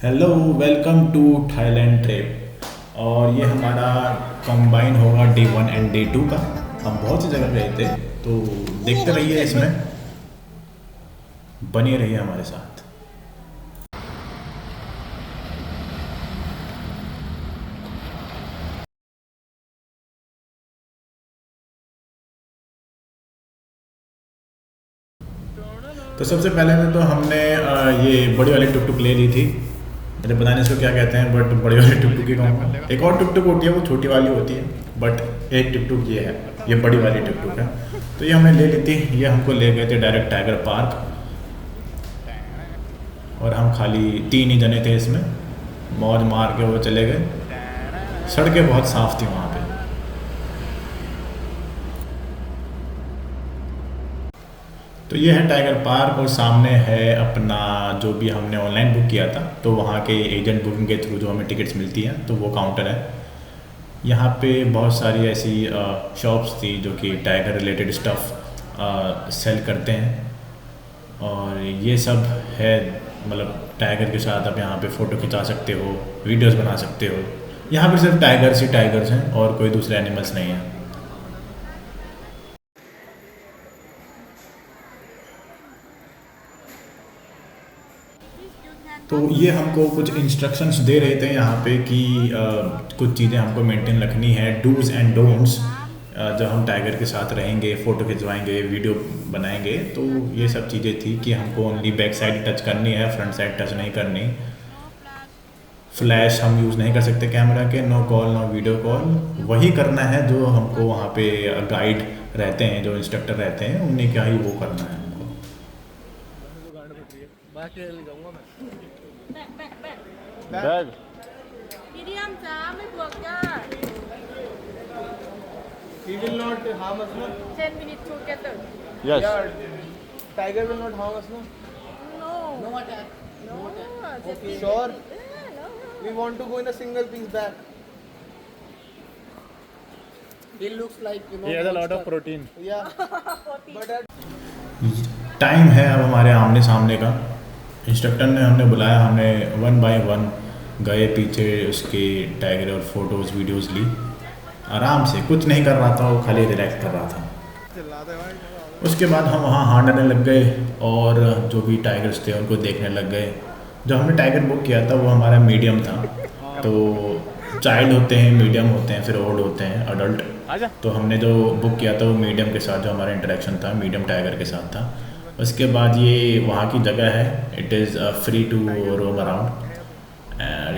Hello, welcome to Thailand trip. और ये हमारा कंबाइन होगा डे 1 एंड डे 2 का। हम बहुत सी जगह गए थे, तो देखते रहिए, इसमें बने रहिए हमारे साथ। तो सबसे पहले तो हमने ये बड़ी वाली टुक टुक ले ली थी। मुझे पता नहीं इसको क्या कहते हैं, बट बड़ी वाली टुक टुक ही कहूँगा। एक और टुक टुक होती है, वो छोटी वाली होती है, बट एक टुक टुक ये है, ये बड़ी वाली टुक टुक है। तो ये हमने ले ली थी। ये हमको ले गए थे डायरेक्ट टाइगर पार्क। और हम खाली 3 ही जने थे इसमें। मौज मार के वो चले गए। सड़कें बहुत साफ़ थी वहाँ पे। तो ये है टाइगर पार्क, और सामने है अपना जो भी हमने ऑनलाइन बुक किया था, तो वहाँ के एजेंट बुकिंग के थ्रू जो हमें टिकट्स मिलती हैं, तो वो काउंटर है। यहाँ पे बहुत सारी ऐसी शॉप्स थी जो कि टाइगर रिलेटेड स्टफ़ सेल करते हैं। और ये सब है, मतलब टाइगर के साथ आप यहाँ पे फ़ोटो खिंचा सकते हो, वीडियोस बना सकते हो। यहाँ पे सिर्फ टाइगर्स ही टाइगर्स हैं, और कोई दूसरे एनिमल्स नहीं हैं। तो ये हमको कुछ इंस्ट्रक्शंस दे रहे थे यहाँ पे कि कुछ चीज़ें हमको मेंटेन रखनी है, डूज़ एंड डोंट्स। जब हम टाइगर के साथ रहेंगे, फ़ोटो खिंचवाएंगे, वीडियो बनाएंगे, तो ये सब चीज़ें थी कि हमको ओनली बैक साइड टच करनी है, फ्रंट साइड टच नहीं करनी। फ्लैश हम यूज़ नहीं कर सकते कैमरा के, no call no video call. वही करना है जो हमको वहाँ पे गाइड रहते हैं, जो इंस्ट्रक्टर रहते हैं, उन्हीं का ही वो करना है हमको। Bag พี่เดียมจ้าไม่บวกจ้า He will not harm us, no? 10 minutes together. Yes Yeah, tiger will not harm us, no? No. No attack. No. Okay. Sure. Yeah, no. We want to go in a single piece bag. He looks like, you know. He has a lot of monster. Protein Yeah. But at time है अब हमारे आमने सामने का। Instructor ने हमने बुलाया, हमने 1 बाय 1 गए पीछे उसके टाइगर, और फोटोज़ वीडियोज़ ली। आराम से, कुछ नहीं कर रहा था वो, खाली रिलैक्स कर रहा था। उसके बाद हम वहाँ हांडने लग गए, और जो भी टाइगर्स थे उनको देखने लग गए। जो हमने टाइगर बुक किया था वो हमारा मीडियम था। तो चाइल्ड होते हैं, मीडियम होते हैं, फिर ओल्ड होते हैं, अडल्ट। आजा तो हमने जो बुक किया था वो मीडियम के साथ, जो हमारा इंटरेक्शन था मीडियम टाइगर के साथ था। उसके बाद ये वहाँ की जगह है, it is free to roam around.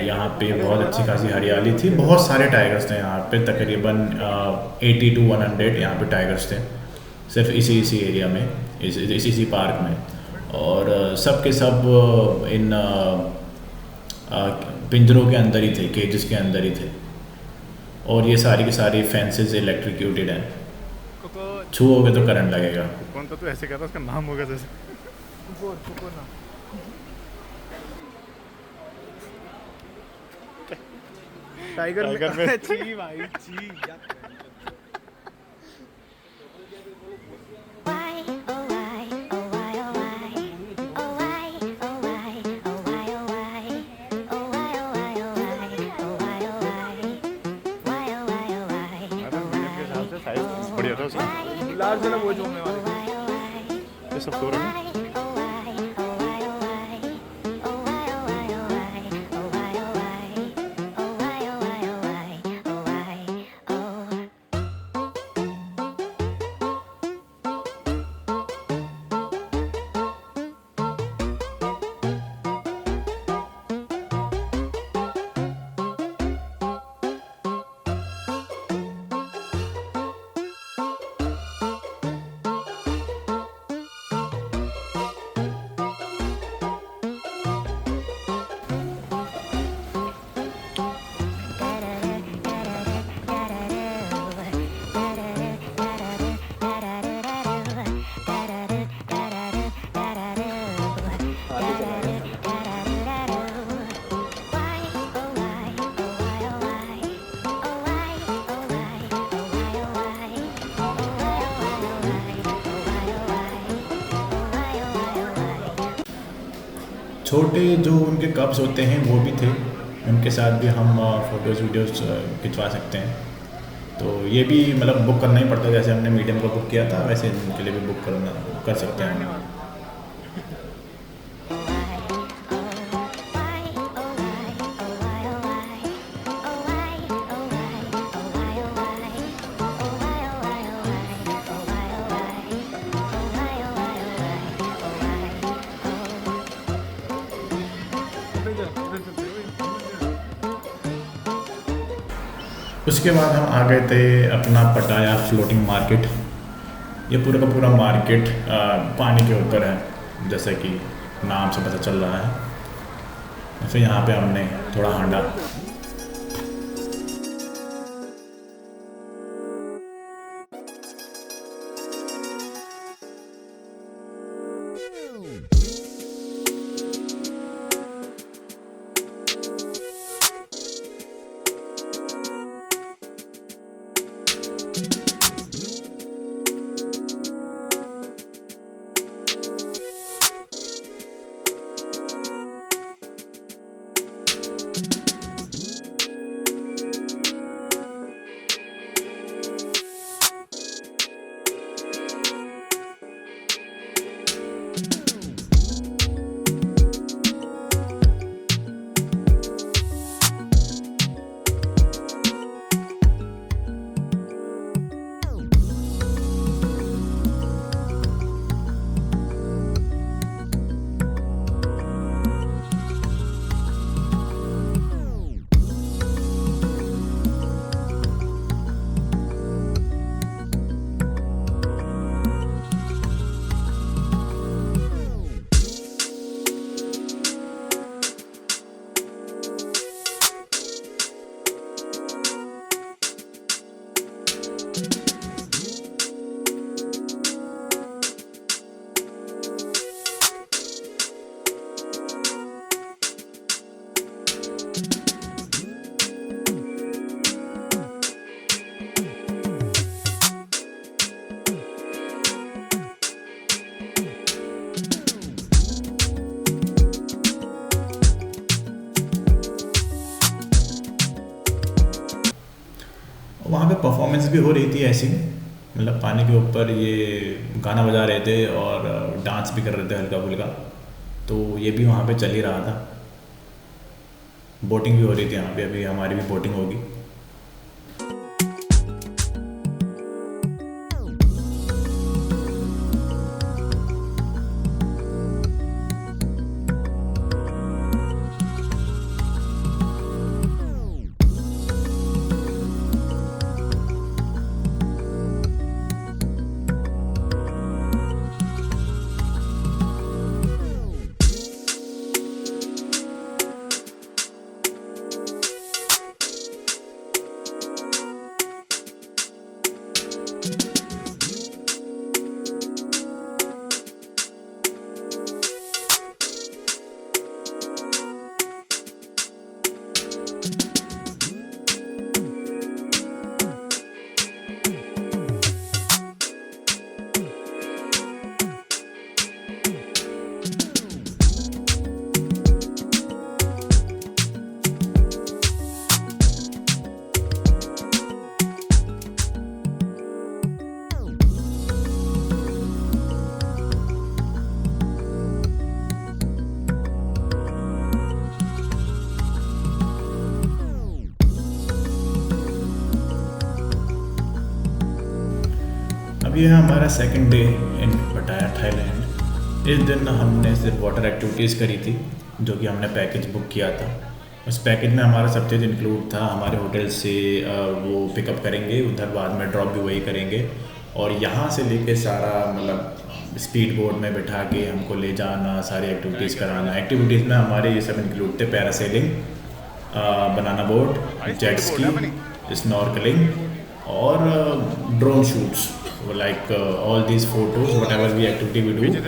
यहाँ पे बहुत अच्छी खासी हरियाली थी, बहुत सारे टाइगर्स थे यहाँ पे, तकरीबन 80 to 100 यहाँ पे टाइगर्स थे, सिर्फ इसी एरिया में, इसी पार्क में। और सब के सब इन पिंजरों के अंदर ही थे, केजेस के अंदर ही थे। और ये सारी की सारी फेंसेस इलेक्ट्रिक्यूटेड हैं, छुओगे तो करंट लगेगा। कौन तो तू ऐसे कर रहा उसका नाम होगा जैसे tiger टाइगर में ची भाई ची Why, oh why, oh why, oh why, oh why, oh why, oh why, oh why, oh why, oh why, oh why, oh why, oh why, why, oh why, oh why, अरे medium के हिसाब से size बढ़िया था उसका। Large वाला वो जो होने वाले ये सब सो रहे हैं। छोटे जो उनके कप्स होते हैं वो भी थे, उनके साथ भी हम फ़ोटोज़ वीडियोज़ खिंचवा सकते हैं। तो ये भी मतलब बुक करना ही पड़ता है, जैसे हमने मीडियम का बुक किया था वैसे इनके लिए भी बुक कर सकते हैं हम। उसके बाद हम आ गए थे अपना पटाया फ्लोटिंग मार्केट। ये पूरा का पूरा मार्केट पानी के ऊपर है, जैसे कि नाम से पता चल रहा है। फिर यहाँ पे हमने थोड़ा हांडा। वहाँ पे परफॉर्मेंस भी हो रही थी ऐसी, मतलब पानी के ऊपर ये गाना बजा रहे थे और डांस भी कर रहे थे हल्का फुल्का, तो ये भी वहाँ पे चल ही रहा था। बोटिंग भी हो रही थी यहाँ पे, अभी हमारी भी बोटिंग होगी। अब ये है हमारा सेकंड डे इन पटाया थाईलैंड। इस दिन हमने सिर्फ वाटर एक्टिविटीज़ करी थी, जो कि हमने पैकेज बुक किया था। उस पैकेज में हमारा सब चीज़ इंक्लूड था। हमारे होटल से वो पिकअप करेंगे, उधर बाद में ड्रॉप भी वही करेंगे, और यहाँ से लेके सारा मतलब स्पीड बोट में बिठा के हमको ले जाना, सारी एक्टिविटीज़ कराना। एक्टिविटीज़ में हमारे ये सब इंक्लूड थे: parasailing, banana boat, jet ski, snorkelling और drone shoots. Like all these photos whatever we activity we do,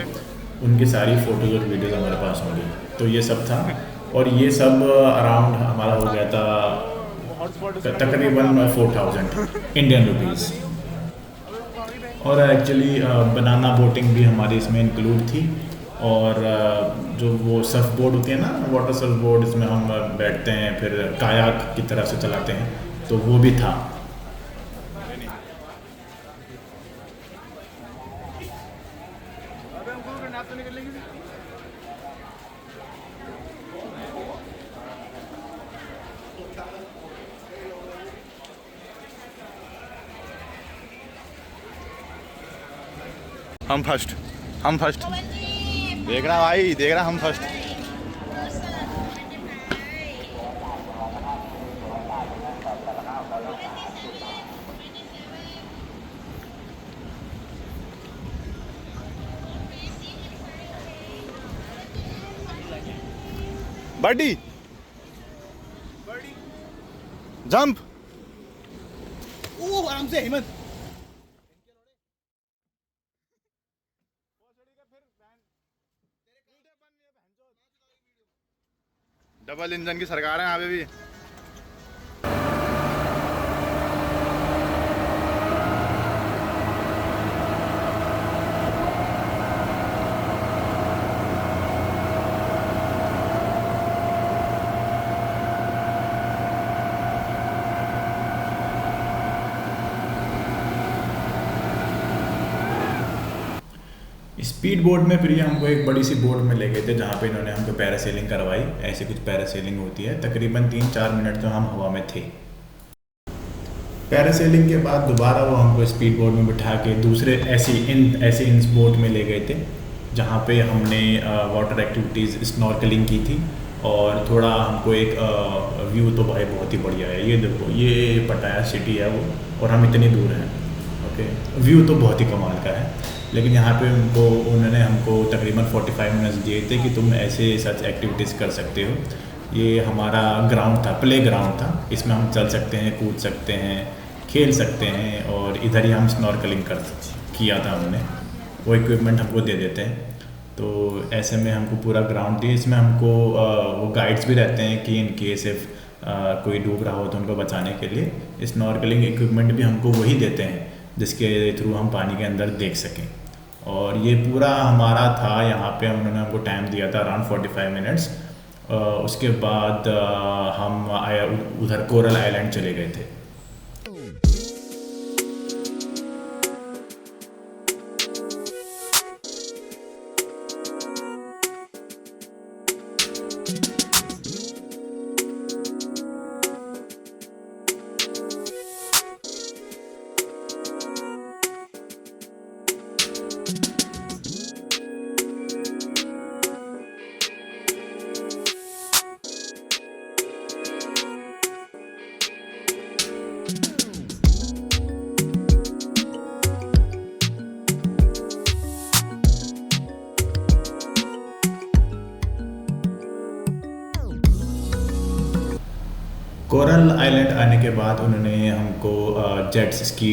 उनकी सारी फ़ोटोज़ और वीडियोज़ हमारे पास होंगी। तो ये सब था, और ये सब अराउंड हमारा हो गया था तकरीबन 4000 इंडियन रुपीज़। और एक्चुअली बनाना बोटिंग भी हमारी इसमें इंक्लूड थी, और जो वो सर्फ बोर्ड होती है ना, वाटर सर्फ बोर्ड, इसमें हम बैठते हैं फिर कायाक की तरह से चलाते हैं, तो वो भी था। अबे हमको तो नाप तो निकल लेगी। हम फर्स्ट, हम फर्स्ट। देख रहा भाई, देख रहा, हम फर्स्ट। बड़ी जंप। ओ आराम से हिम्मत। डबल इंजन की सरकार है यहाँ पे भी। स्पीड बोट में फिर ये हमको एक बड़ी सी बोट में ले गए थे, जहाँ पे इन्होंने हमको पैरासेलिंग करवाई। ऐसे कुछ पैरासेलिंग होती है, तकरीबन 3-4 मिनट तो हम हवा में थे। पैरासेलिंग के बाद दोबारा वो हमको स्पीड बोट में बिठा के दूसरे ऐसे इन बोट में ले गए थे, जहाँ पे हमने वाटर एक्टिविटीज़ स्नॉर्कलिंग की थी। और थोड़ा हमको एक व्यू तो भाई बहुत ही बढ़िया है। ये देखो, ये पटाया सिटी है वो, और हम इतनी दूर हैं। ओके, व्यू तो बहुत ही कमाल का है। लेकिन यहाँ पे उन्होंने हमको तकरीबन 45 मिनट्स दिए थे कि तुम ऐसे सच एक्टिविटीज़ कर सकते हो। ये हमारा ग्राउंड था, प्ले ग्राउंड था। इसमें हम चल सकते हैं, कूद सकते हैं, खेल सकते हैं, और इधर ही हम स्नॉर्कलिंग किया था हमने। वो इक्विपमेंट हमको दे देते हैं। तो ऐसे में हमको पूरा ग्राउंड दिए। इसमें हमको वो गाइड्स भी रहते हैं कि इन केस इफ़ कोई डूब रहा हो तो उनको बचाने के लिए स्नॉर्कलिंग इक्विपमेंट भी हमको वही देते हैं, जिसके थ्रू हम पानी के अंदर देख सकें। और ये पूरा हमारा था। यहाँ पे उन्होंने हमको टाइम दिया था अराउंड 45 मिनट्स। उसके बाद हम उधर कोरल आइलैंड चले गए थे। कोरल आइलैंड आने के बाद उन्होंने हमको जेट स्की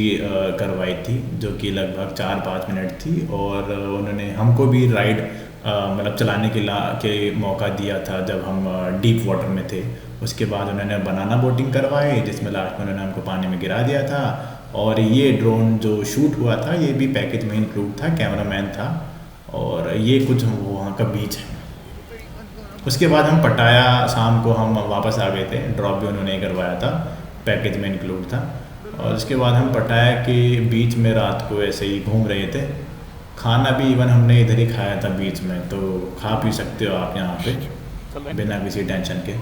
करवाई थी, जो कि लगभग 4-5 मिनट थी। और उन्होंने हमको भी राइड मतलब चलाने के मौका दिया था जब हम डीप वाटर में थे। उसके बाद उन्होंने बनाना बोटिंग करवाई, जिसमें लास्ट में उन्होंने हमको पानी में गिरा दिया था। और ये ड्रोन जो शूट हुआ था, ये भी पैकेज में इंक्लूड था, कैमरामैन था। और ये कुछ वहाँ का बीच है। उसके बाद हम पटाया, शाम को हम वापस आ गए थे। ड्रॉप भी उन्होंने करवाया था, पैकेज में इंक्लूड था। और उसके बाद हम पटाया के बीच में रात को ऐसे ही घूम रहे थे। खाना भी इवन हमने इधर ही खाया था बीच में, तो खा पी सकते हो आप यहाँ पे बिना किसी टेंशन के।